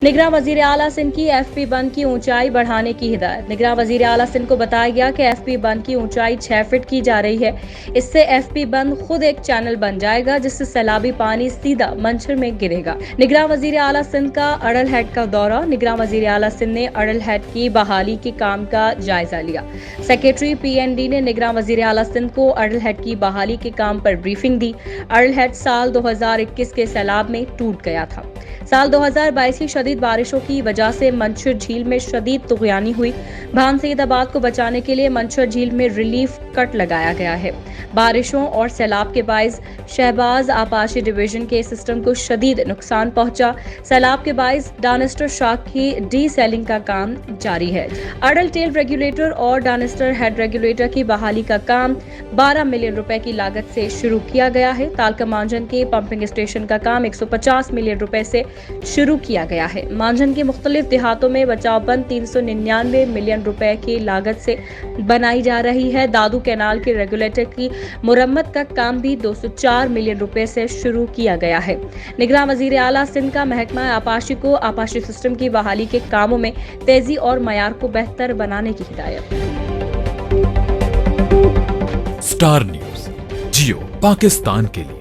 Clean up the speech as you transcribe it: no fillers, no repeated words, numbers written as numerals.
निगरान वजीर आला सिंध की एफपी बंद की ऊंचाई बढ़ाने की हिदायत। निगरान वजीर आला सिंध को बताया गया कि एफपी बंद की ऊंचाई 6 फीट की जा रही है। इससे एफपी बंद खुद एक चैनल बन जाएगा जिससे सैलाबी पानी सीधा मंछर में गिरेगा। निगरान वजीर आला सिंध का अड़ल हेड का दौरा। निगरान वजीर आला सिंध ने अड़ल हेड की बहाली के काम का जायजा लिया। सेक्रेटरी पीएनडी ने निगरान वजीर आला सिंध को अड़ल हेड की बहाली के काम पर ब्रीफिंग दी। अड़ल हेड साल 2021 के सैलाब में टूट गया था। साल 2022 की शदीद बारिशों की वजह से मंछर झील में शदीद तुग़यानी हुई। भान सईदाबाद को बचाने के लिए मंछर झील में रिलीफ कट लगाया गया है। बारिशों और सैलाब के बाइस शहबाज आपाशी डिवीजन के सिस्टम को शदीद नुकसान पहुंचा। सैलाब के बाइस डानिस्टर शाख की डी सेलिंग का काम जारी है। अडल टेल रेगुलेटर और डानिस्टर हेड रेगुलेटर की बहाली का काम 12 मिलियन रुपए की लागत से शुरू किया गया है। तालका मांझन के पंपिंग स्टेशन का काम 150 मिलियन रुपए से शुरू किया गया है। मांझन के मुख्तलिफ देहातों में बचाव बंद 399 मिलियन रुपए की लागत से बनाई जा रही है। दादू कैनाल के रेगुलेटर की मुरम्मत का काम भी 204 मिलियन रुपए से शुरू किया गया है। निगरान वजीर आला सिंध का महकमा आपाशी को आपाशी सिस्टम की बहाली के कामों में तेजी और मयार को बेहतर बनाने की हिदायत। स्टार न्यूज़ जियो पाकिस्तान के लिए।